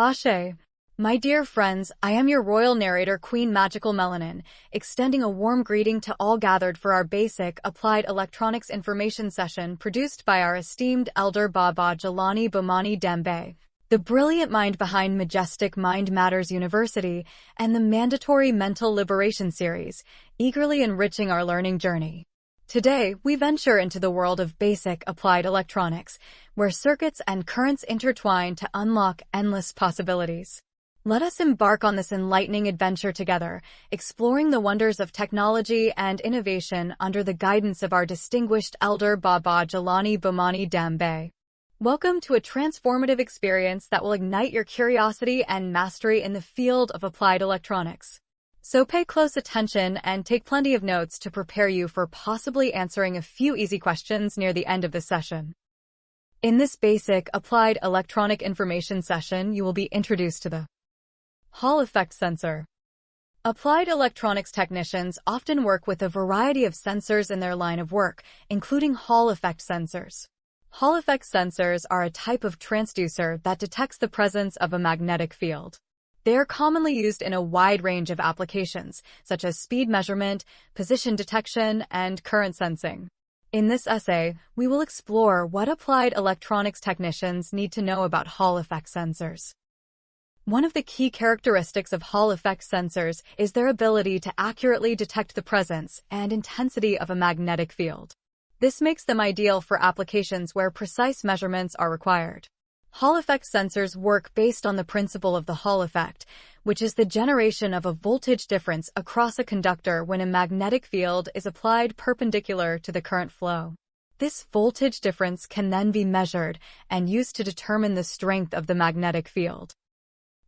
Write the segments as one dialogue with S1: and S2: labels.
S1: Ashe. My dear friends, I am your royal narrator, Queen Magical Melanin, extending a warm greeting to all gathered for our basic applied electronics information session produced by our esteemed elder Baba Jelani Bomani Dembe, the brilliant mind behind Majestic Mind Matters University, and the mandatory Mental Liberation series, eagerly enriching our learning journey. Today, we venture into the world of basic applied electronics, where circuits and currents intertwine to unlock endless possibilities. Let us embark on this enlightening adventure together, exploring the wonders of technology and innovation under the guidance of our distinguished elder Baba Jelani Bomani Dembe. Welcome to a transformative experience that will ignite your curiosity and mastery in the field of applied electronics. So pay close attention and take plenty of notes to prepare you for possibly answering a few easy questions near the end of the session. In this basic applied electronic information session, you will be introduced to the Hall effect sensor. Applied electronics technicians often work with a variety of sensors in their line of work, including Hall effect sensors. Hall effect sensors are a type of transducer that detects the presence of a magnetic field. They are commonly used in a wide range of applications, such as speed measurement, position detection, and current sensing. In this essay, we will explore what applied electronics technicians need to know about Hall effect sensors. One of the key characteristics of Hall effect sensors is their ability to accurately detect the presence and intensity of a magnetic field. This makes them ideal for applications where precise measurements are required. Hall effect sensors work based on the principle of the Hall effect, which is the generation of a voltage difference across a conductor when a magnetic field is applied perpendicular to the current flow. This voltage difference can then be measured and used to determine the strength of the magnetic field.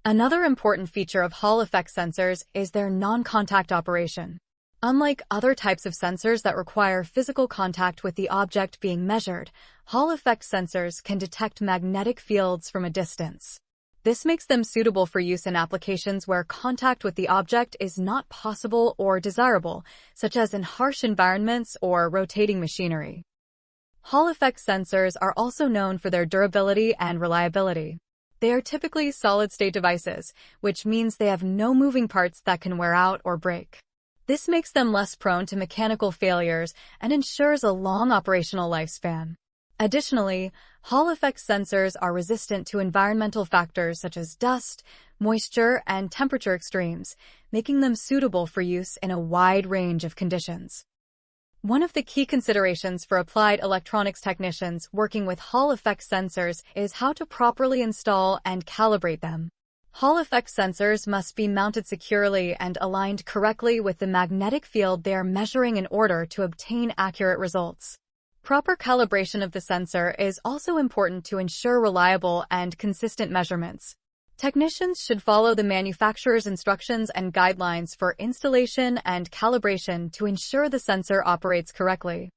S1: Another important feature of Hall effect sensors is their non-contact operation. Unlike other types of sensors that require physical contact with the object being measured, Hall effect sensors can detect magnetic fields from a distance. This makes them suitable for use in applications where contact with the object is not possible or desirable, such as in harsh environments or rotating machinery. Hall effect sensors are also known for their durability and reliability. They are typically solid-state devices, which means they have no moving parts that can wear out or break. This makes them less prone to mechanical failures and ensures a long operational lifespan. Additionally, Hall effect sensors are resistant to environmental factors such as dust, moisture, and temperature extremes, making them suitable for use in a wide range of conditions. One of the key considerations for applied electronics technicians working with Hall effect sensors is how to properly install and calibrate them. Hall effect sensors must be mounted securely and aligned correctly with the magnetic field they are measuring in order to obtain accurate results. Proper calibration of the sensor is also important to ensure reliable and consistent measurements. Technicians should follow the manufacturer's instructions and guidelines for installation and calibration to ensure the sensor operates correctly.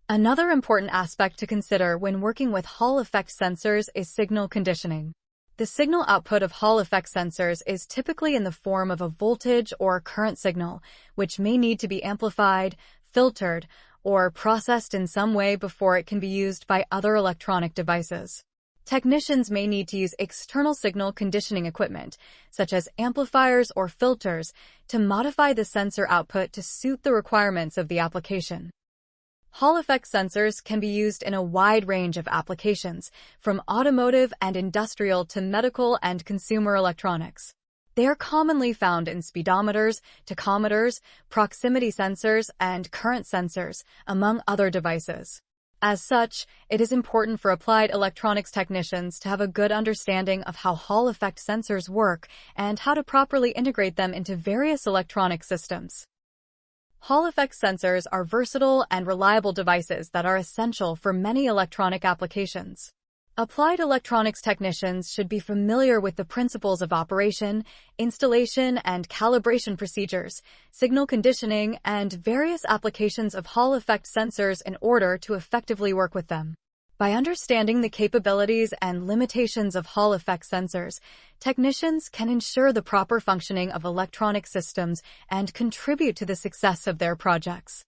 S1: Another important aspect to consider when working with Hall effect sensors is signal conditioning. The signal output of Hall effect sensors is typically in the form of a voltage or current signal, which may need to be amplified, filtered, or processed in some way before it can be used by other electronic devices. Technicians may need to use external signal conditioning equipment, such as amplifiers or filters, to modify the sensor output to suit the requirements of the application. Hall effect sensors can be used in a wide range of applications, from automotive and industrial to medical and consumer electronics. They are commonly found in speedometers, tachometers, proximity sensors, and current sensors, among other devices. As such, it is important for applied electronics technicians to have a good understanding of how Hall effect sensors work and how to properly integrate them into various electronic systems. Hall effect sensors are versatile and reliable devices that are essential for many electronic applications. Applied electronics technicians should be familiar with the principles of operation, installation and calibration procedures, signal conditioning, and various applications of Hall effect sensors in order to effectively work with them. By understanding the capabilities and limitations of Hall effect sensors, technicians can ensure the proper functioning of electronic systems and contribute to the success of their projects.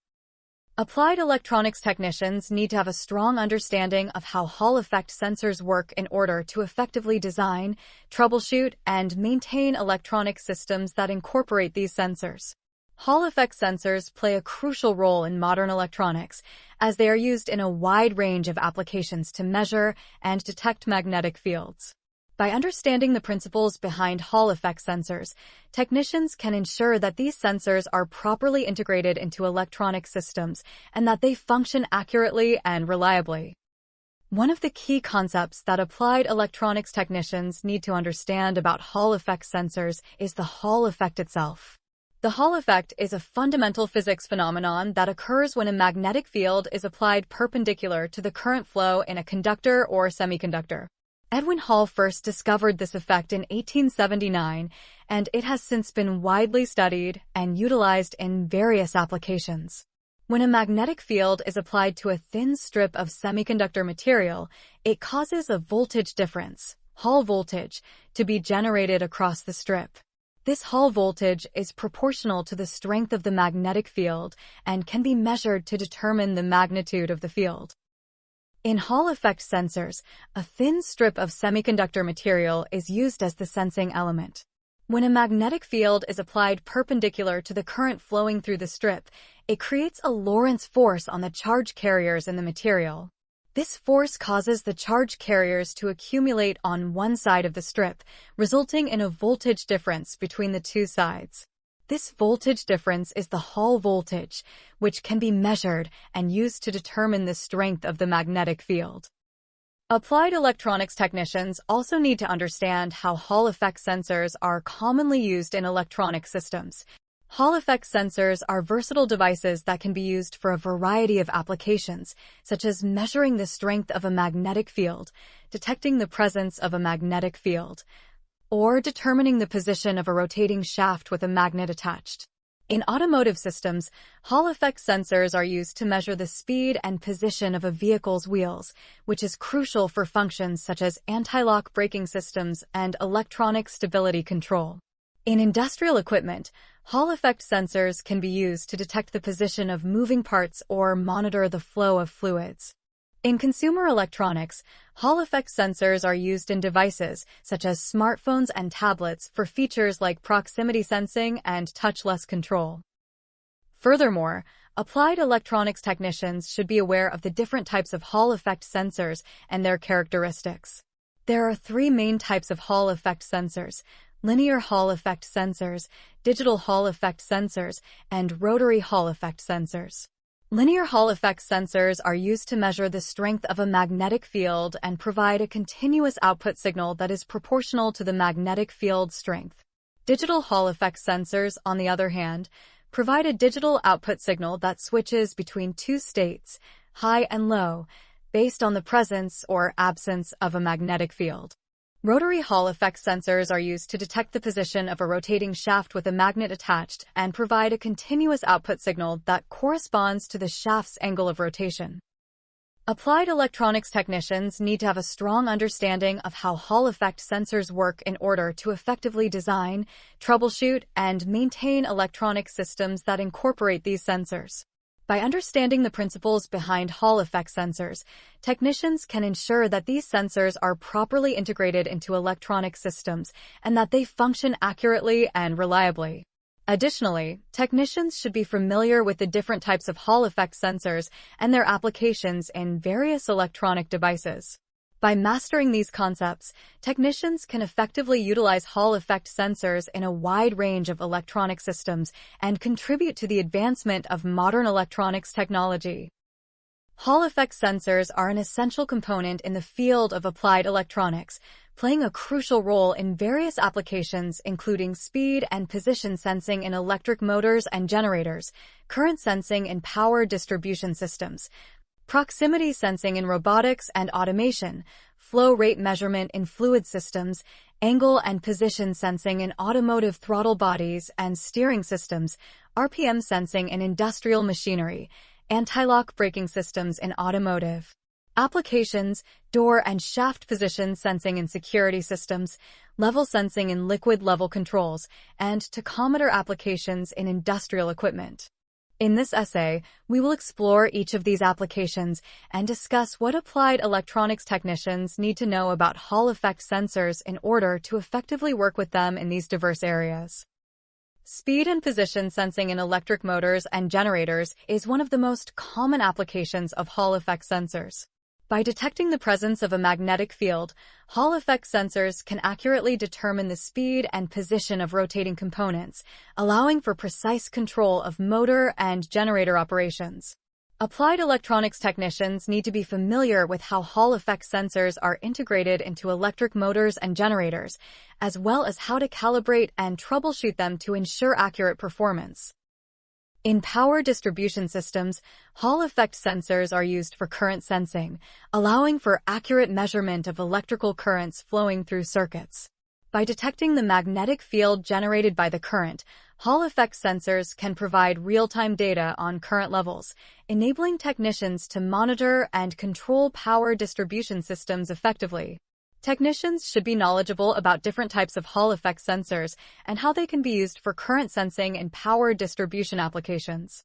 S1: Applied electronics technicians need to have a strong understanding of how Hall effect sensors work in order to effectively design, troubleshoot, and maintain electronic systems that incorporate these sensors. Hall effect sensors play a crucial role in modern electronics, as they are used in a wide range of applications to measure and detect magnetic fields. By understanding the principles behind Hall effect sensors, technicians can ensure that these sensors are properly integrated into electronic systems and that they function accurately and reliably. One of the key concepts that applied electronics technicians need to understand about Hall effect sensors is the Hall effect itself. The Hall effect is a fundamental physics phenomenon that occurs when a magnetic field is applied perpendicular to the current flow in a conductor or semiconductor. Edwin Hall first discovered this effect in 1879, and it has since been widely studied and utilized in various applications. When a magnetic field is applied to a thin strip of semiconductor material, it causes a voltage difference, Hall voltage, to be generated across the strip. This Hall voltage is proportional to the strength of the magnetic field and can be measured to determine the magnitude of the field. In Hall effect sensors, a thin strip of semiconductor material is used as the sensing element. When a magnetic field is applied perpendicular to the current flowing through the strip, it creates a Lorentz force on the charge carriers in the material. This force causes the charge carriers to accumulate on one side of the strip, resulting in a voltage difference between the two sides. This voltage difference is the Hall voltage, which can be measured and used to determine the strength of the magnetic field. Applied electronics technicians also need to understand how Hall effect sensors are commonly used in electronic systems. Hall effect sensors are versatile devices that can be used for a variety of applications, such as measuring the strength of a magnetic field, detecting the presence of a magnetic field, or determining the position of a rotating shaft with a magnet attached. In automotive systems, Hall effect sensors are used to measure the speed and position of a vehicle's wheels, which is crucial for functions such as anti-lock braking systems and electronic stability control. In industrial equipment, Hall effect sensors can be used to detect the position of moving parts or monitor the flow of fluids. In consumer electronics, Hall effect sensors are used in devices such as smartphones and tablets for features like proximity sensing and touchless control. Furthermore, applied electronics technicians should be aware of the different types of Hall effect sensors and their characteristics. There are three main types of Hall effect sensors: linear Hall effect sensors, digital Hall effect sensors, and rotary Hall effect sensors. Linear Hall effect sensors are used to measure the strength of a magnetic field and provide a continuous output signal that is proportional to the magnetic field strength. Digital Hall effect sensors, on the other hand, provide a digital output signal that switches between two states, high and low, based on the presence or absence of a magnetic field. Rotary Hall effect sensors are used to detect the position of a rotating shaft with a magnet attached and provide a continuous output signal that corresponds to the shaft's angle of rotation. Applied electronics technicians need to have a strong understanding of how Hall effect sensors work in order to effectively design, troubleshoot, and maintain electronic systems that incorporate these sensors. By understanding the principles behind Hall effect sensors, technicians can ensure that these sensors are properly integrated into electronic systems and that they function accurately and reliably. Additionally, technicians should be familiar with the different types of Hall effect sensors and their applications in various electronic devices. By mastering these concepts, technicians can effectively utilize Hall effect sensors in a wide range of electronic systems and contribute to the advancement of modern electronics technology. Hall effect sensors are an essential component in the field of applied electronics, playing a crucial role in various applications including speed and position sensing in electric motors and generators, current sensing in power distribution systems, proximity sensing in robotics and automation, flow rate measurement in fluid systems, angle and position sensing in automotive throttle bodies and steering systems, RPM sensing in industrial machinery, anti-lock braking systems in automotive applications, door and shaft position sensing in security systems, level sensing in liquid level controls, and tachometer applications in industrial equipment. In this essay, we will explore each of these applications and discuss what applied electronics technicians need to know about Hall effect sensors in order to effectively work with them in these diverse areas. Speed and position sensing in electric motors and generators is one of the most common applications of Hall effect sensors. By detecting the presence of a magnetic field, Hall effect sensors can accurately determine the speed and position of rotating components, allowing for precise control of motor and generator operations. Applied electronics technicians need to be familiar with how Hall effect sensors are integrated into electric motors and generators, as well as how to calibrate and troubleshoot them to ensure accurate performance. In power distribution systems, Hall effect sensors are used for current sensing, allowing for accurate measurement of electrical currents flowing through circuits. By detecting the magnetic field generated by the current, Hall effect sensors can provide real-time data on current levels, enabling technicians to monitor and control power distribution systems effectively. Technicians should be knowledgeable about different types of Hall effect sensors and how they can be used for current sensing and power distribution applications.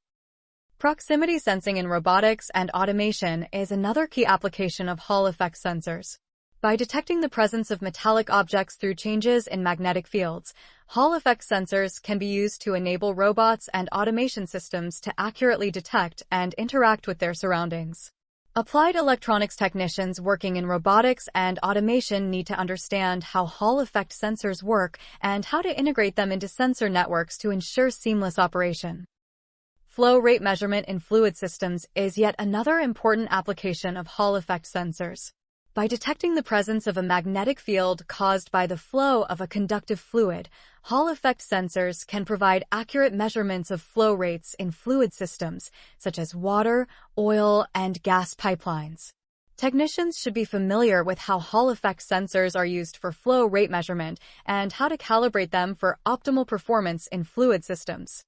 S1: Proximity sensing in robotics and automation is another key application of Hall effect sensors. By detecting the presence of metallic objects through changes in magnetic fields, Hall effect sensors can be used to enable robots and automation systems to accurately detect and interact with their surroundings. Applied electronics technicians working in robotics and automation need to understand how Hall effect sensors work and how to integrate them into sensor networks to ensure seamless operation. Flow rate measurement in fluid systems is yet another important application of Hall effect sensors. By detecting the presence of a magnetic field caused by the flow of a conductive fluid, Hall effect sensors can provide accurate measurements of flow rates in fluid systems, such as water, oil, and gas pipelines. Technicians should be familiar with how Hall effect sensors are used for flow rate measurement and how to calibrate them for optimal performance in fluid systems.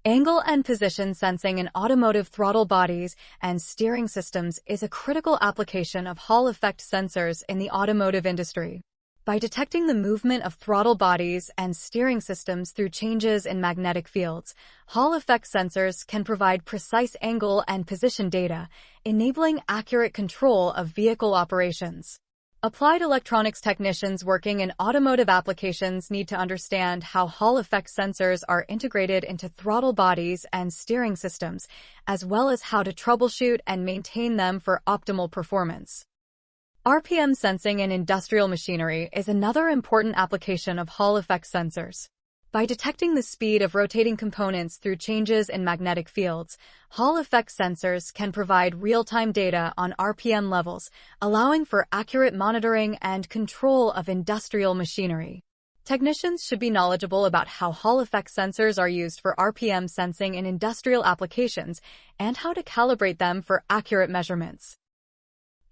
S1: Angle and position sensing in automotive throttle bodies and steering systems is a critical application of Hall effect sensors in the automotive industry. By detecting the movement of throttle bodies and steering systems through changes in magnetic fields, Hall effect sensors can provide precise angle and position data, enabling accurate control of vehicle operations. Applied electronics technicians working in automotive applications need to understand how Hall effect sensors are integrated into throttle bodies and steering systems, as well as how to troubleshoot and maintain them for optimal performance. RPM sensing in industrial machinery is another important application of Hall effect sensors. By detecting the speed of rotating components through changes in magnetic fields, Hall effect sensors can provide real-time data on RPM levels, allowing for accurate monitoring and control of industrial machinery. Technicians should be knowledgeable about how Hall effect sensors are used for RPM sensing in industrial applications and how to calibrate them for accurate measurements.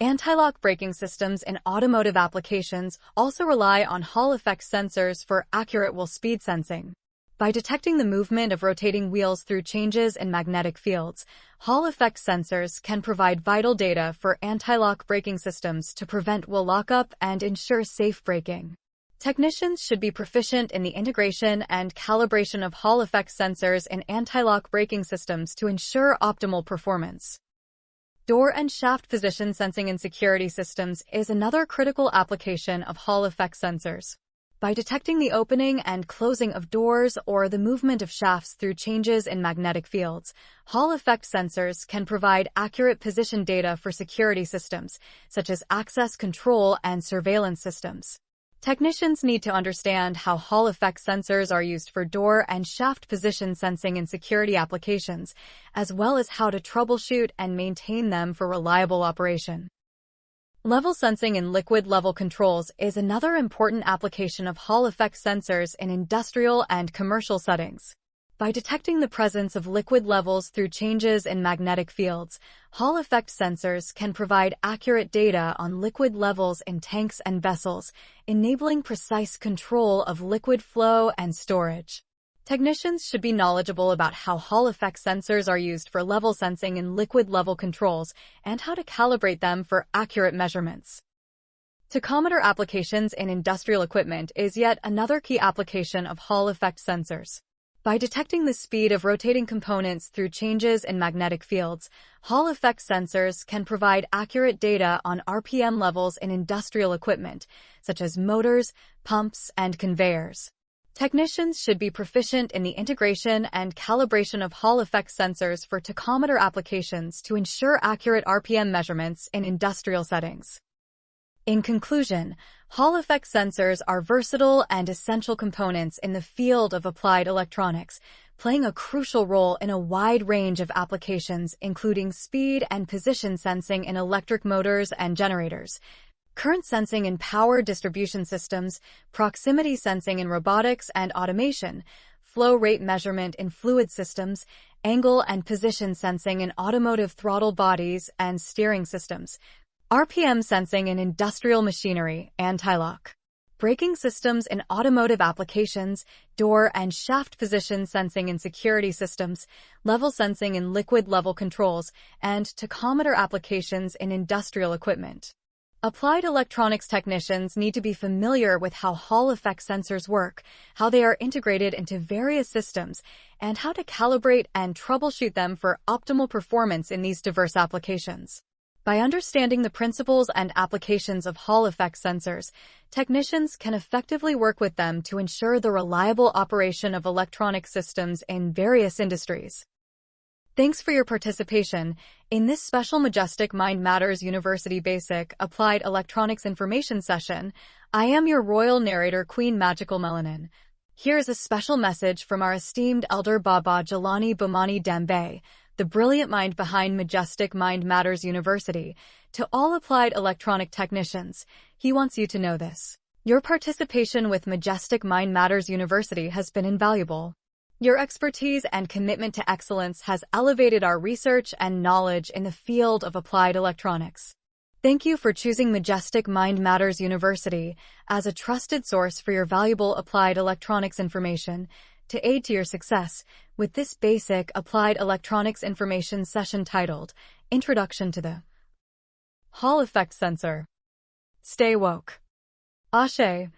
S1: Anti-lock braking systems in automotive applications also rely on Hall effect sensors for accurate wheel speed sensing. By detecting the movement of rotating wheels through changes in magnetic fields, Hall effect sensors can provide vital data for anti-lock braking systems to prevent wheel lockup and ensure safe braking. Technicians should be proficient in the integration and calibration of Hall effect sensors in anti-lock braking systems to ensure optimal performance. Door and shaft position sensing in security systems is another critical application of Hall effect sensors. By detecting the opening and closing of doors or the movement of shafts through changes in magnetic fields, Hall effect sensors can provide accurate position data for security systems, such as access control and surveillance systems. Technicians need to understand how Hall effect sensors are used for door and shaft position sensing in security applications, as well as how to troubleshoot and maintain them for reliable operation. Level sensing in liquid level controls is another important application of Hall effect sensors in industrial and commercial settings. By detecting the presence of liquid levels through changes in magnetic fields, Hall effect sensors can provide accurate data on liquid levels in tanks and vessels, enabling precise control of liquid flow and storage. Technicians should be knowledgeable about how Hall effect sensors are used for level sensing in liquid level controls and how to calibrate them for accurate measurements. Tachometer applications in industrial equipment is yet another key application of Hall effect sensors. By detecting the speed of rotating components through changes in magnetic fields, Hall effect sensors can provide accurate data on RPM levels in industrial equipment, such as motors, pumps, and conveyors. Technicians should be proficient in the integration and calibration of Hall effect sensors for tachometer applications to ensure accurate RPM measurements in industrial settings. In conclusion, Hall effect sensors are versatile and essential components in the field of applied electronics, playing a crucial role in a wide range of applications, including speed and position sensing in electric motors and generators, current sensing in power distribution systems, proximity sensing in robotics and automation, flow rate measurement in fluid systems, angle and position sensing in automotive throttle bodies and steering systems, RPM sensing in industrial machinery, anti-lock, braking systems in automotive applications, door and shaft position sensing in security systems, level sensing in liquid level controls, and tachometer applications in industrial equipment. Applied electronics technicians need to be familiar with how Hall effect sensors work, how they are integrated into various systems, and how to calibrate and troubleshoot them for optimal performance in these diverse applications. By understanding the principles and applications of Hall effect sensors, technicians can effectively work with them to ensure the reliable operation of electronic systems in various industries. Thanks for your participation in this special Majestic Mind Matters University Basic Applied Electronics Information session. I am your royal narrator, Queen Magical Melanin. Here's a special message from our esteemed elder Baba Jelani Bamani Dembe, the brilliant mind behind Majestic Mind Matters University. To all applied electronic technicians, he wants you to know this. Your participation with Majestic Mind Matters University has been invaluable. Your expertise and commitment to excellence has elevated our research and knowledge in the field of applied electronics. Thank you for choosing Majestic Mind Matters University as a trusted source for your valuable applied electronics information. To aid to your success with this basic applied electronics information session titled Introduction to the Hall effect sensor. Stay woke. Ashe.